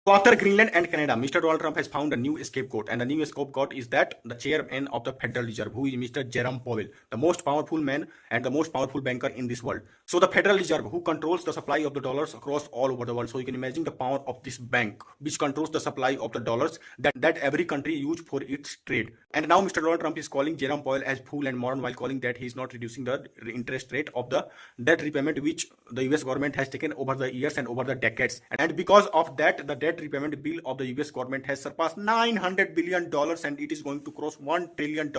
So after Greenland and Canada, Mr. Donald Trump has found a new scapegoat, and the new scapegoat is that the chairman of the Federal Reserve, who is Mr. Jerome Powell, the most powerful man and the most powerful banker in this world. So the Federal Reserve, who controls the supply of the dollars across all over the world. So you can imagine the power of this bank, which controls the supply of the dollars that every country use for its trade. And now Mr. Donald Trump is calling Jerome Powell as fool and moron, while calling that he is not reducing the interest rate of the debt repayment which the US government has taken over the years and over the decades. And because of that, the debt repayment bill of the US government has surpassed $900 billion and it is going to cross $1 trillion.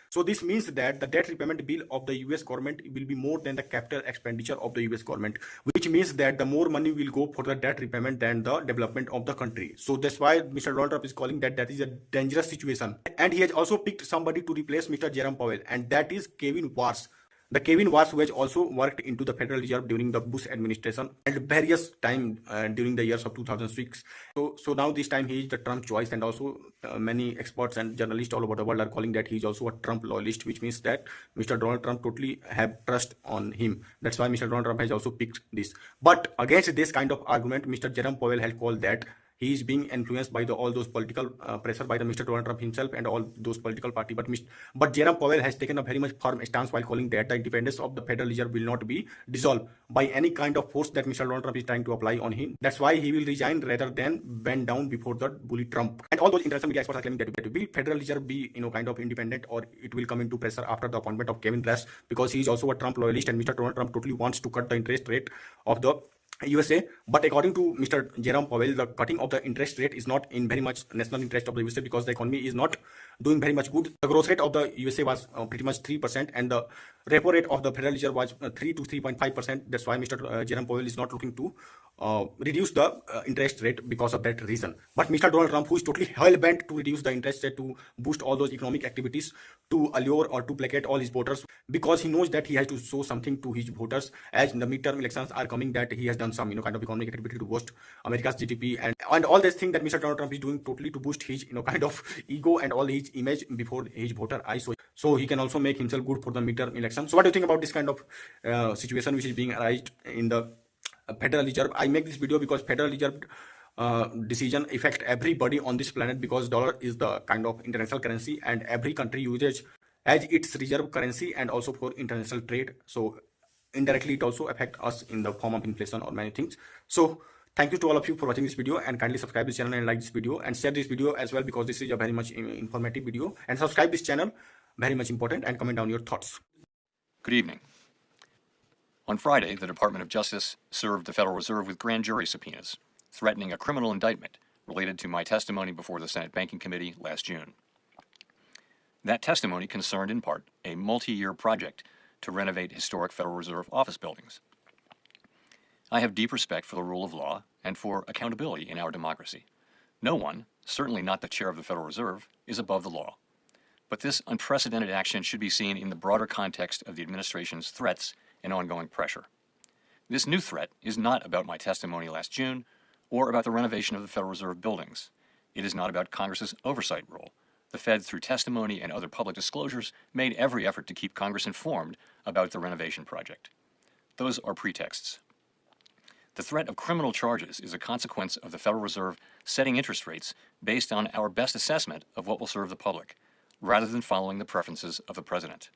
So this means that the debt repayment bill of the US government will be more than the capital expenditure of the US government, which means that the more money will go for the debt repayment than the development of the country. So that's why Mr. Donald Trump is calling that is a dangerous situation. And he has also picked somebody to replace Mr. Jerome Powell, and that is Kevin Warsh. The Kevin Warsh, who has also worked into the Federal Reserve during the Bush administration and various time during the years of 2006. So now this time he is the Trump choice, and also many experts and journalists all over the world are calling that he is also a Trump loyalist, which means that Mr. Donald Trump totally have trust on him. That's why Mr. Donald Trump has also picked this. But against this kind of argument, Mr. Jerome Powell has called that he is being influenced by all those political pressure by the Mr. Donald Trump himself and all those political party. But Jerome Powell has taken a very much firm stance while calling that the independence of the Federal Reserve will not be dissolved by any kind of force that Mr. Donald Trump is trying to apply on him. That's why he will resign rather than bend down before the bully Trump. And all those international media experts are claiming that will Federal Reserve be kind of independent, or it will come into pressure after the appointment of Kevin Warsh, because he is also a Trump loyalist and Mr. Donald Trump totally wants to cut the interest rate of the USA. But according to Mr. Jerome Powell, the cutting of the interest rate is not in very much national interest of the USA, because the economy is not doing very much good. The growth rate of the USA was pretty much 3%, and the repo rate of the Federal Reserve was 3 to 3.5%. That's why Mr. Jerome Powell is not looking to reduce the interest rate because of that reason. But Mr. Donald Trump, who is totally hell-bent to reduce the interest rate to boost all those economic activities, to allure or to placate all his voters, because he knows that he has to show something to his voters as the midterm elections are coming, that he has done some kind of economic activity to boost America's GDP and all this thing that Mr. Donald Trump is doing totally to boost his kind of ego and all his image before his voter eyes, so he can also make himself good for the midterm election. So what do you think about this kind of situation which is being raised in the Federal Reserve? I make this video because Federal Reserve decision affect everybody on this planet, because dollar is the kind of international currency and every country uses as its reserve currency and also for international trade. So indirectly it also affects us in the form of inflation or many things. So thank you to all of you for watching this video, and kindly subscribe this channel and like this video and share this video as well, because this is a very much informative video. And subscribe this channel, very much important, and comment down your thoughts. Good evening. On Friday, the Department of Justice served the Federal Reserve with grand jury subpoenas, threatening a criminal indictment related to my testimony before the Senate Banking Committee last June. That testimony concerned in part a multi-year project to renovate historic Federal Reserve office buildings. I have deep respect for the rule of law and for accountability in our democracy. No one, certainly not the chair of the Federal Reserve, is above the law. But this unprecedented action should be seen in the broader context of the administration's threats and ongoing pressure. This new threat is not about my testimony last June or about the renovation of the Federal Reserve buildings. It is not about Congress's oversight role. The Fed, through testimony and other public disclosures, made every effort to keep Congress informed about the renovation project. Those are pretexts. The threat of criminal charges is a consequence of the Federal Reserve setting interest rates based on our best assessment of what will serve the public, rather than following the preferences of the president.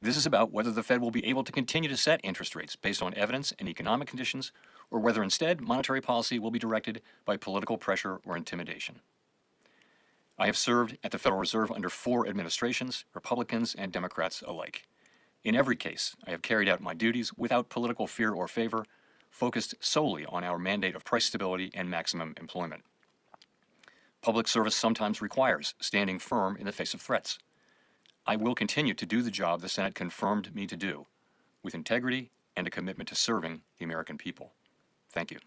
This is about whether the Fed will be able to continue to set interest rates based on evidence and economic conditions, or whether instead monetary policy will be directed by political pressure or intimidation. I have served at the Federal Reserve under 4 administrations, Republicans and Democrats alike. In every case, I have carried out my duties without political fear or favor, focused solely on our mandate of price stability and maximum employment. Public service sometimes requires standing firm in the face of threats. I will continue to do the job the Senate confirmed me to do, with integrity and a commitment to serving the American people. Thank you.